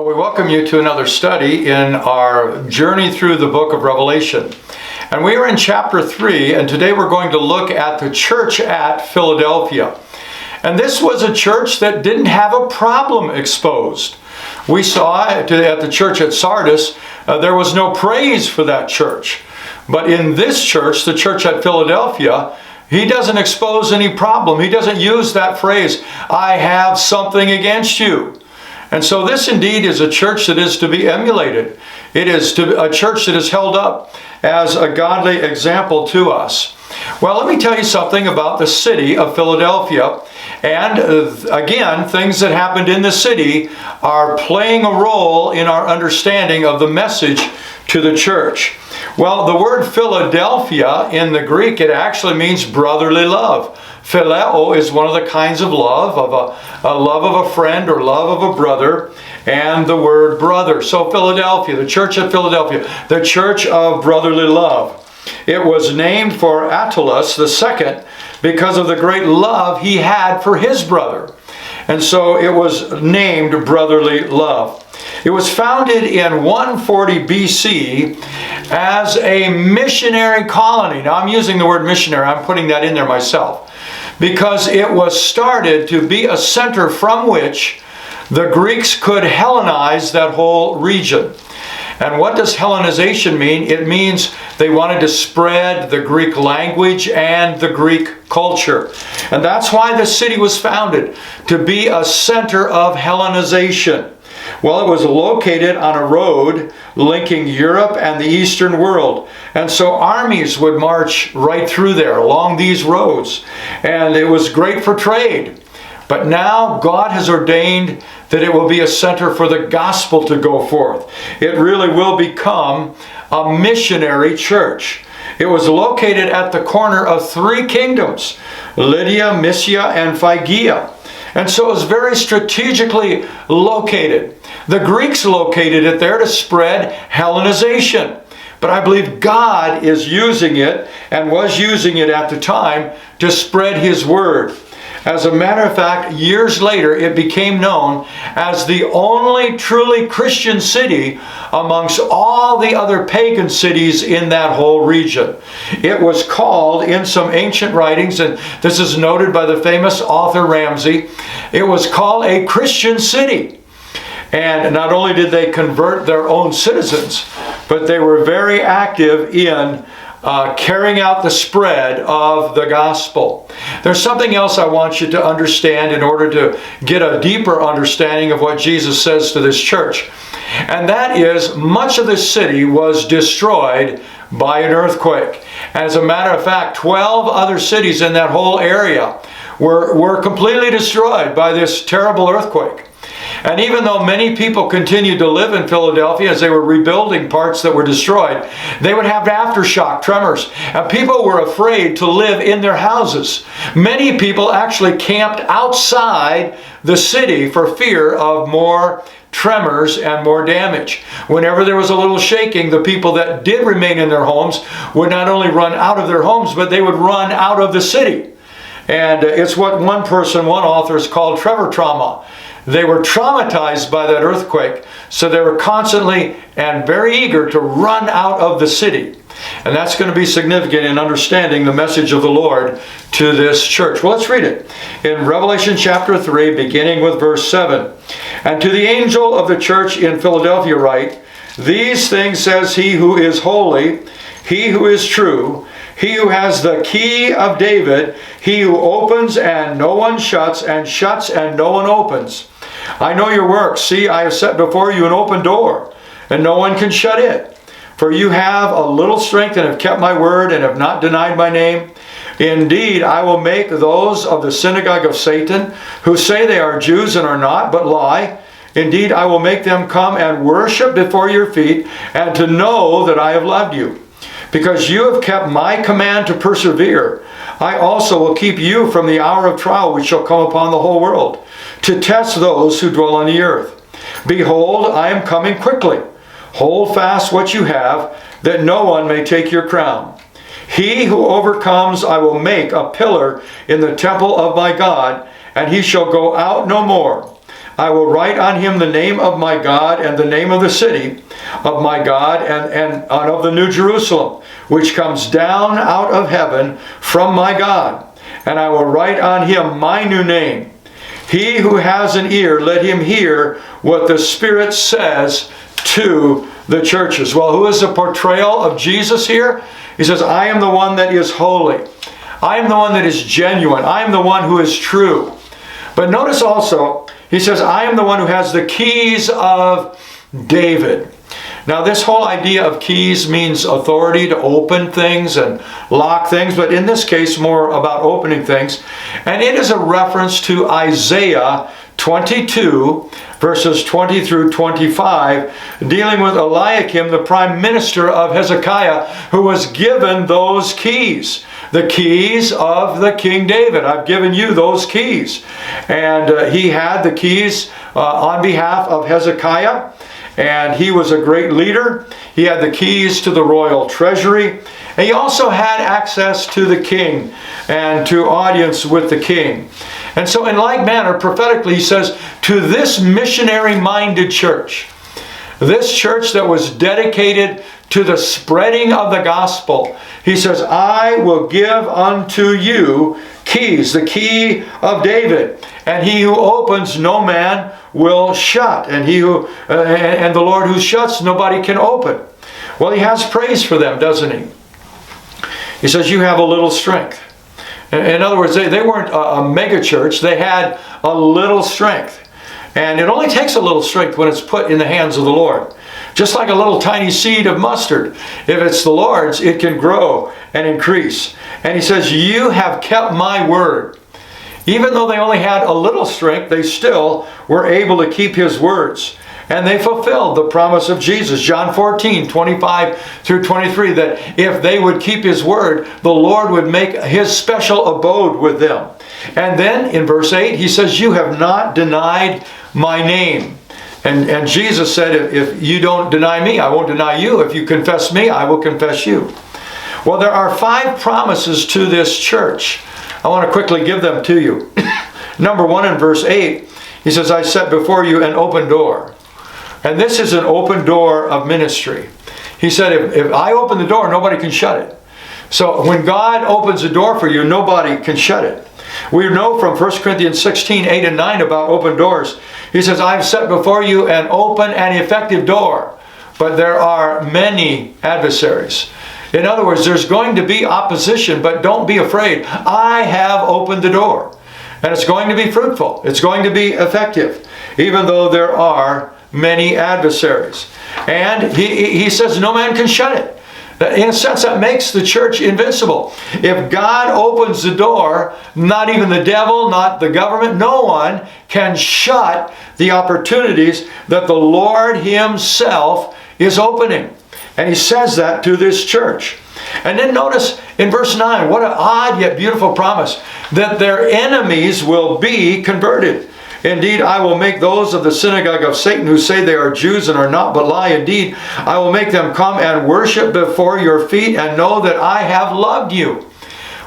Well, we welcome you to another study in our journey through the book of Revelation. And we are in chapter 3, and today we're going to look at the church at Philadelphia. And this was a church that didn't have a problem exposed. We saw at the church at Sardis, there was no praise for that church. But in this church, the church at Philadelphia, he doesn't expose any problem. He doesn't use that phrase, "I have something against you." And so this indeed is a church that is to be emulated. It is a church that is held up as a godly example to us. Well, let me tell you something about the city of Philadelphia. And again, things that happened in the city are playing a role in our understanding of the message to the church. Well, the word Philadelphia in the Greek, it actually means brotherly love. Phileo is one of the kinds of love, a love of a friend or love of a brother, and the word brother. So Philadelphia, the church at Philadelphia, the church of brotherly love. It was named for Attalus II because of the great love he had for his brother. And so it was named brotherly love. It was founded in 140 BC as a missionary colony. Now I'm using the word missionary, I'm putting that in there myself, because it was started to be a center from which the Greeks could Hellenize that whole region. And what does Hellenization mean? It means they wanted to spread the Greek language and the Greek culture. And that's why the city was founded, to be a center of Hellenization. Well, it was located on a road linking Europe and the Eastern world. And so armies would march right through there along these roads. And it was great for trade. But now God has ordained that it will be a center for the gospel to go forth. It really will become a missionary church. It was located at the corner of three kingdoms, Lydia, Mysia, and Phrygia. And so it was very strategically located. The Greeks located it there to spread Hellenization. But I believe God is using it, and was using it at the time, to spread His word. As a matter of fact, years later, it became known as the only truly Christian city amongst all the other pagan cities in that whole region. It was called, in some ancient writings, and this is noted by the famous author Ramsay, it was called a Christian city. And not only did they convert their own citizens, but they were very active in carrying out the spread of the gospel. There's something else I want you to understand in order to get a deeper understanding of what Jesus says to this church. And that is, much of the city was destroyed by an earthquake. As a matter of fact, 12 other cities in that whole area were completely destroyed by this terrible earthquake. And even though many people continued to live in Philadelphia as they were rebuilding parts that were destroyed, they would have aftershock tremors. And people were afraid to live in their houses. Many people actually camped outside the city for fear of more tremors and more damage. Whenever there was a little shaking, the people that did remain in their homes would not only run out of their homes, but they would run out of the city. And it's what one author has called Trevor trauma. They were traumatized by that earthquake, so they were constantly and very eager to run out of the city. And that's going to be significant in understanding the message of the Lord to this church. Well, let's read it. In Revelation chapter 3, beginning with verse 7. "And to the angel of the church in Philadelphia write, These things says he who is holy, he who is true, he who has the key of David, he who opens and no one shuts, and shuts and no one opens. I know your works. See, I have set before you an open door, and no one can shut it. For you have a little strength and have kept my word and have not denied my name. Indeed, I will make those of the synagogue of Satan, who say they are Jews and are not, but lie. Indeed, I will make them come and worship before your feet, and to know that I have loved you. Because you have kept my command to persevere, I also will keep you from the hour of trial which shall come upon the whole world, to test those who dwell on the earth. Behold, I am coming quickly. Hold fast what you have, that no one may take your crown. He who overcomes I will make a pillar in the temple of my God, and he shall go out no more. I will write on him the name of my God and the name of the city of my God and of the New Jerusalem, which comes down out of heaven from my God. And I will write on him my new name. He who has an ear, let him hear what the Spirit says to the churches. Well, who is the portrayal of Jesus here? He says, I am the one that is holy. I am the one that is genuine. I am the one who is true. But notice also, he says, I am the one who has the keys of David. Now, this whole idea of keys means authority to open things and lock things, but in this case, more about opening things. And it is a reference to Isaiah 22, verses 20 through 25, dealing with Eliakim, the prime minister of Hezekiah, who was given those keys. The keys of the King David. I've given you those keys. And he had the keys on behalf of Hezekiah. And he was a great leader. He had the keys to the royal treasury. And he also had access to the king and to audience with the king. And so in like manner, prophetically, he says, to this missionary-minded church, this church that was dedicated to the spreading of the gospel, he says, I will give unto you keys, the key of David. And he who opens, no man will shut. And he who and the Lord who shuts, nobody can open. Well, he has praise for them, doesn't he? He says, you have a little strength. In other words, they weren't a mega church. They had a little strength. And it only takes a little strength when it's put in the hands of the Lord. Just like a little tiny seed of mustard. If it's the Lord's, it can grow and increase. And he says, you have kept my word. Even though they only had a little strength, they still were able to keep his words. And they fulfilled the promise of Jesus. John 14, 25 through 23, that if they would keep his word, the Lord would make his special abode with them. And then in verse 8, he says, you have not denied my name. And Jesus said, if you don't deny me, I won't deny you. If you confess me, I will confess you. Well, there are 5 promises to this church. I want to quickly give them to you. Number 1, in verse 8, he says, I set before you an open door. And this is an open door of ministry. He said, if I open the door, nobody can shut it. So when God opens a door for you, nobody can shut it. We know from 1 Corinthians 16, 8 and 9 about open doors. He says, I've set before you an open and effective door, but there are many adversaries. In other words, there's going to be opposition, but don't be afraid. I have opened the door. And it's going to be fruitful. It's going to be effective, even though there are many adversaries. And he says no man can shut it. In a sense, that makes the church invincible. If God opens the door, not even the devil, not the government, no one can shut the opportunities that the Lord himself is opening. And he says that to this church. And then notice in verse 9, what an odd yet beautiful promise, that their enemies will be converted. Indeed, I will make those of the synagogue of Satan who say they are Jews and are not, but lie. Indeed, I will make them come and worship before your feet and know that I have loved you.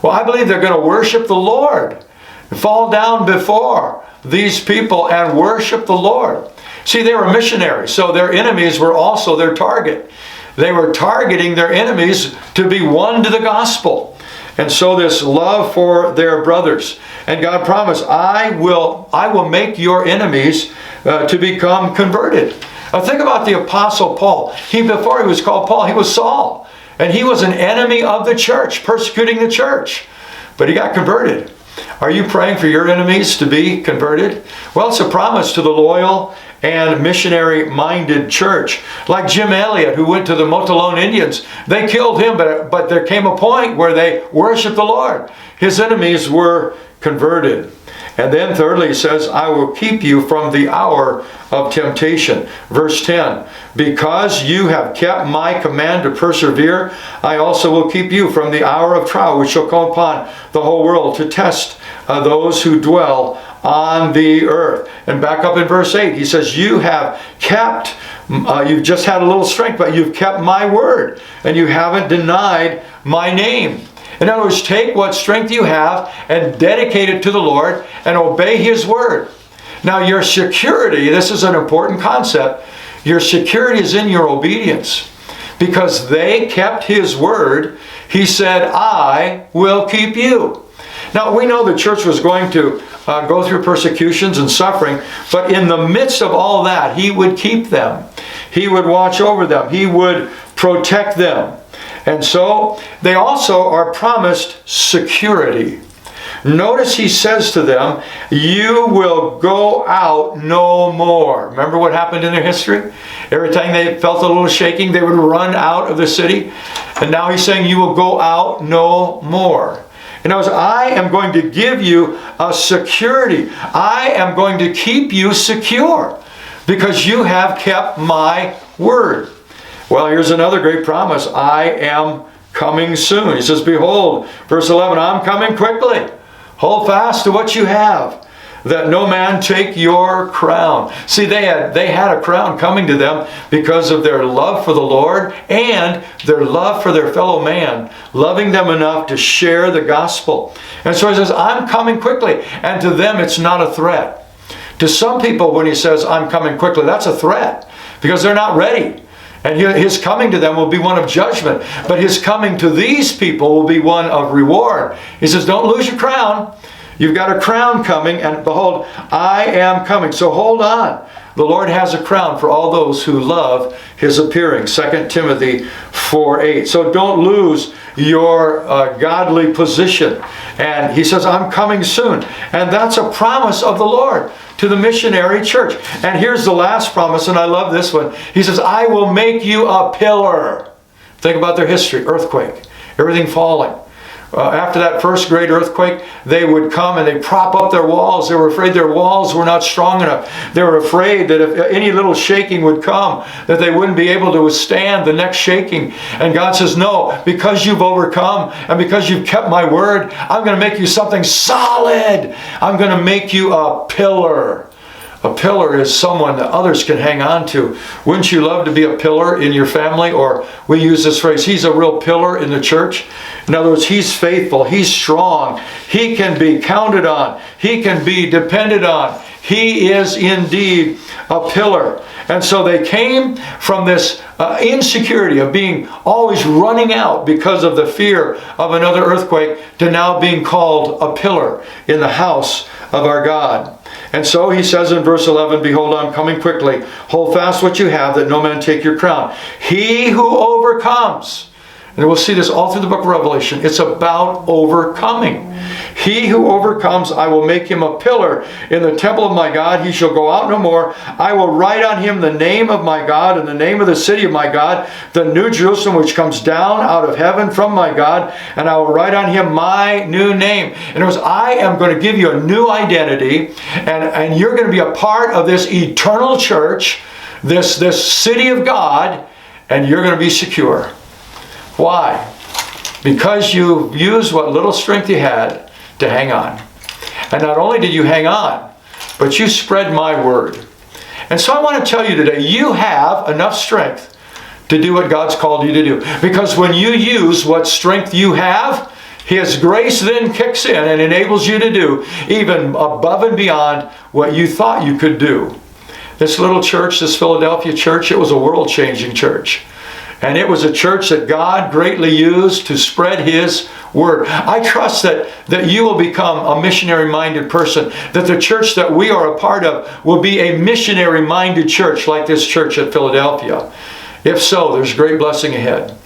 Well, I believe they're going to worship the Lord, fall down before these people and worship the Lord. See, they were missionaries, so their enemies were also their target. They were targeting their enemies to be won to the gospel. And so this love for their brothers. And God promised, I will make your enemies to become converted. Now think about the Apostle Paul. Before he was called Paul, he was Saul. And he was an enemy of the church, persecuting the church. But he got converted. Are you praying for your enemies to be converted? Well, it's a promise to the loyal and missionary-minded church. Like Jim Elliot, who went to the Motalone Indians. They killed him, but there came a point where they worshiped the Lord. His enemies were converted. And then thirdly, he says, I will keep you from the hour of temptation. Verse 10, because you have kept my command to persevere, I also will keep you from the hour of trial, which shall come upon the whole world to test those who dwell on the earth. And back up in verse 8, he says, you have kept, you've just had a little strength, but you've kept my word, and you haven't denied my name. In other words, take what strength you have and dedicate it to the Lord and obey his word. Now your security, this is an important concept, your security is in your obedience. Because they kept his word, he said, I will keep you. Now we know the church was going to go through persecutions and suffering, but in the midst of all that, he would keep them. He would watch over them. He would protect them. And so they also are promised security. Notice he says to them, you will go out no more. Remember what happened in their history? Every time they felt a little shaking, they would run out of the city. And now he's saying, you will go out no more. In other words, I am going to give you a security. I am going to keep you secure because you have kept my word. Well, here's another great promise. I am coming soon. He says, behold, verse 11, I'm coming quickly. Hold fast to what you have, that no man take your crown. See, they had a crown coming to them because of their love for the Lord and their love for their fellow man, loving them enough to share the gospel. And so he says, I'm coming quickly. And to them, it's not a threat. To some people, when he says, I'm coming quickly, that's a threat because they're not ready. And his coming to them will be one of judgment. But his coming to these people will be one of reward. He says, don't lose your crown. You've got a crown coming, and behold, I am coming. So hold on. The Lord has a crown for all those who love his appearing. 2 Timothy 4:8. So don't lose your godly position. And he says, I'm coming soon. And that's a promise of the Lord to the missionary church. And here's the last promise, and I love this one. He says, I will make you a pillar. Think about their history. Earthquake. Everything falling. After that first great earthquake, they would come and they'd prop up their walls. They were afraid their walls were not strong enough. They were afraid that if any little shaking would come, that they wouldn't be able to withstand the next shaking. And God says, no, because you've overcome and because you've kept my word, I'm going to make you something solid. I'm going to make you a pillar. A pillar is someone that others can hang on to. Wouldn't you love to be a pillar in your family? Or we use this phrase, he's a real pillar in the church. In other words, he's faithful, he's strong, he can be counted on, he can be depended on. He is indeed a pillar. And so they came from this insecurity of being always running out because of the fear of another earthquake to now being called a pillar in the house of our God. And so he says in verse 11, behold, I'm coming quickly. Hold fast what you have, that no man take your crown. He who overcomes. And we'll see this all through the book of Revelation. It's about overcoming. He who overcomes, I will make him a pillar in the temple of my God. He shall go out no more. I will write on him the name of my God and the name of the city of my God, the new Jerusalem which comes down out of heaven from my God. And I will write on him my new name. In other words, I am going to give you a new identity. And you're going to be a part of this eternal church, this city of God. And you're going to be secure. Why? Because you used what little strength you had to hang on. And not only did you hang on, but you spread my word. And so I want to tell you today, you have enough strength to do what God's called you to do. Because when you use what strength you have, his grace then kicks in and enables you to do even above and beyond what you thought you could do. This little church, this Philadelphia church, it was a world-changing church. And it was a church that God greatly used to spread his word. I trust that you will become a missionary-minded person, that the church that we are a part of will be a missionary-minded church like this church at Philadelphia. If so, there's great blessing ahead,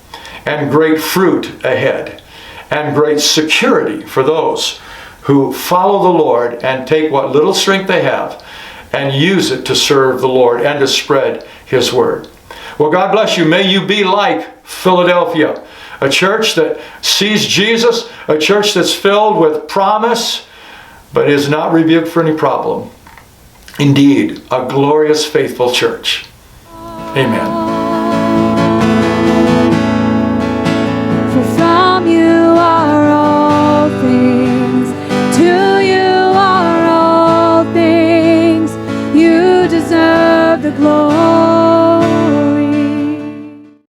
and great fruit ahead, and great security for those who follow the Lord and take what little strength they have and use it to serve the Lord and to spread his word. Well, God bless you. May you be like Philadelphia, a church that sees Jesus, a church that's filled with promise, but is not rebuked for any problem. Indeed, a glorious, faithful church. Amen. For from you are all things, to you are all things, you deserve the glory.